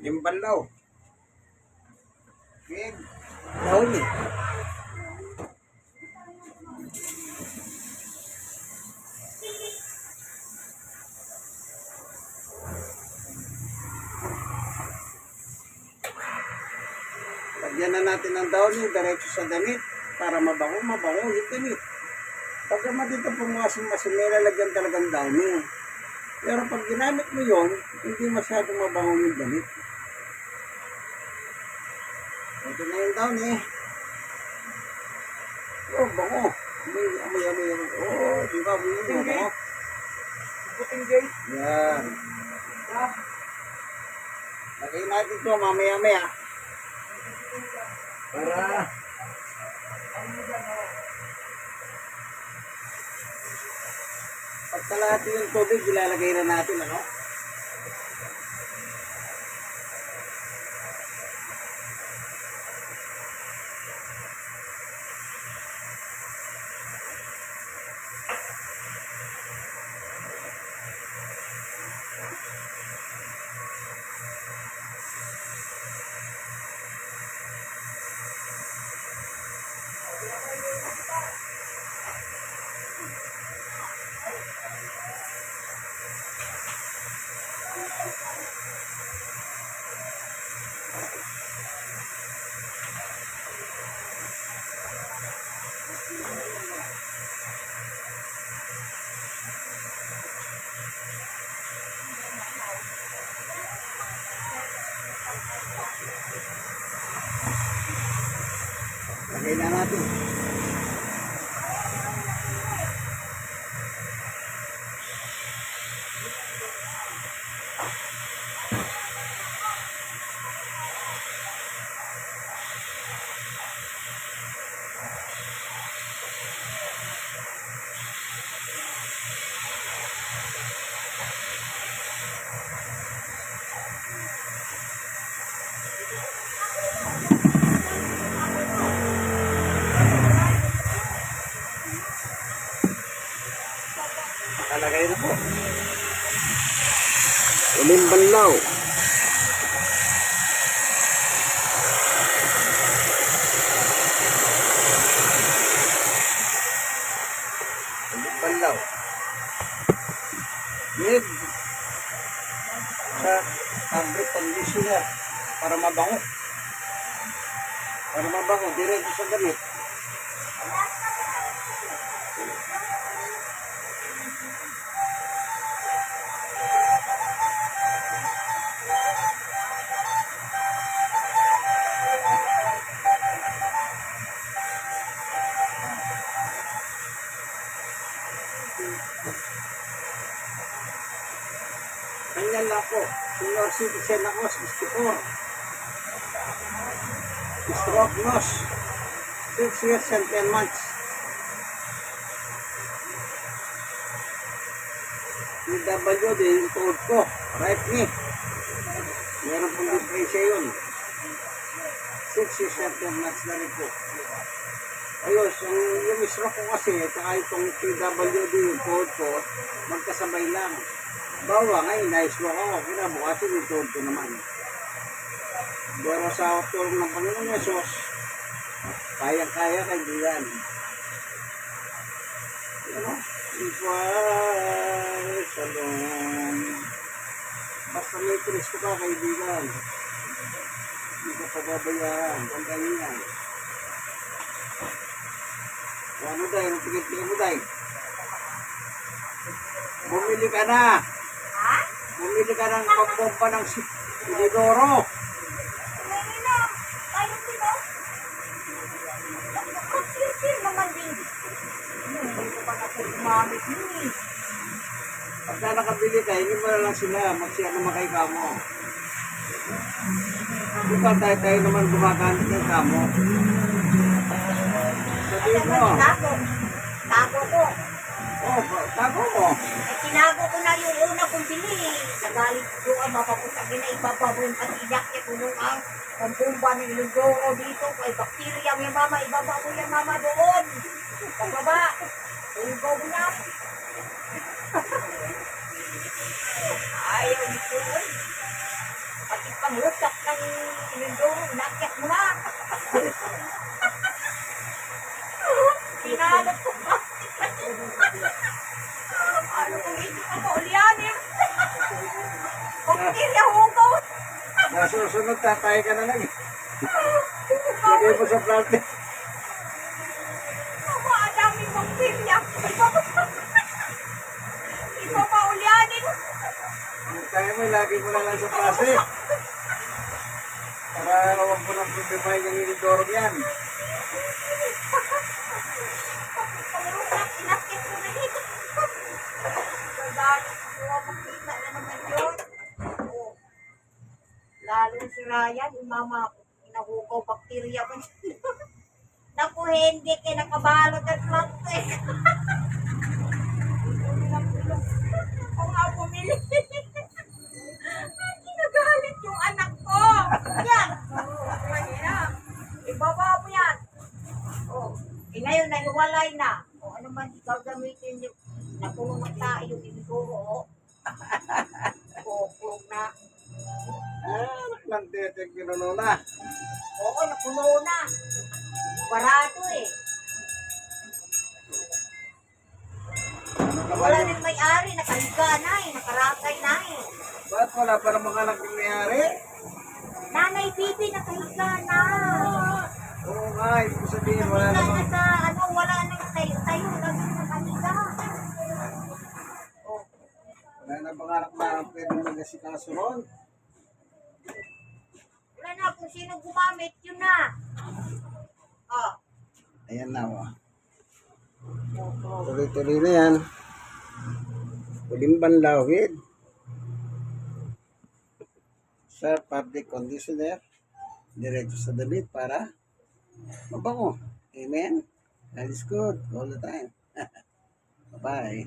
Limbalaw. Big. Downy. Lagyan na natin ng downy diretso sa damit para mabango yung damit. Pag naman dito pumasok may lalagyan talagang downy. Pero pag ginamit mo yon, hindi masyadong mabango yung damit. Ito na yung downy. Oh, bango. Amoy. Oh, di ba? Bango. Puting gay. Yan. Lagay natin ito mamaya-maya. Para pagkalahati yung tubig, ilalagay na natin, ano? Lagay na natin. Nakalagay na po. Limbalaw. Limbalaw. Mid sa fabric conditioner para mabango. Para mabango, diretso sa damit. Ganyan lang po. Senior citizen ako, 64. Stroke loss. 6 years and 10 months. PWD yung tuhod ko. Right knee. Meron pong depresya yun. 6 years and 10 months na rin po. Ayos, yung stroke ko kasi, saka itong PWD yung tuhod ko, magkasabay lang. Bawa ngayon, na-stroke ako. Kinabukasin yung tuhod ko naman. Pero sa tulong ng Panginoon Yesus, kaya-kaya kaibigan. Ano? Ipay, salon. Basta may Kristo ka, kaibigan. Hindi ka pababayaan. Tandaan yan. Ano tayo? Anong tigit-tigit mo tayo? Bumili ka na. Bumili ka ng pampompa ng Silidoro. Pagka nakabili ka, hindi mo na lang sila magsiya naman kay kamo. Di ba tayo naman gumagamit ng kamo? Sabihin mo. Tago ko. Oh, tago mo. Tinago ko na yung una kong bili. Nagalit ko ang mapapusagin na ibababong patiyak niya kung ang pambumba ng Ilugoro dito. Ay bakterya yung mama, ibaba mo yung mama doon. Pababa. Ibaw mo na. Ayaw dito. Pati pa panglusak ng inundong, inakyat mo na. Pinalot ko pa. Ano kung hindi ka maulyanin? Bakterya hugaw. Nasusunod, tatay ka na lang. Lagay mo sa plastic. Ako, ang daming bakterya. Iba pa ulyanin. Kaya mo, lagay mo na lang sa plastic. Para huwag mo nang problema yung inidorong yan. Panglusak, inakyat mo na dito. Gagalit ko, makita na naman yun. Oo. Lalo si Ryan, yung mama, inahugaw bakterya ko. Naku, hindi kayo nakabalot at plastic. Ako nga bumili. Ginagalit yung anak ko. Yan. Mahirap. Ibaba mo yan. Oh. Eh ngayon, nahiwalay na. O ano man gagamitin yung nakulong tayo yung iniguro. Kukulong na. Anak ng tetek pinununa. Oo, napuno na. Parado eh. Ano Wala naman nang may-ari, nakaliga na eh, nakaratay na eh. Ba't wala pa namang anak yung mayari? Nanay Bibi, nakaliga na. Oo nga, ibig sabihin wala Nakaliga na namang... sa, ano, wala nang tayo, lagi nakaliga. Oh, Wala namang anak na pwedeng mag-asikaso ron. wala na, kung sino gumamit, yun na. Oh. Ayan na, wa. Tuloy-tuloy na yan. Pwedeng banlawid. Sa public conditioner. Diretso sa damit para mabango. Amen? God is good all the time. Bye-bye.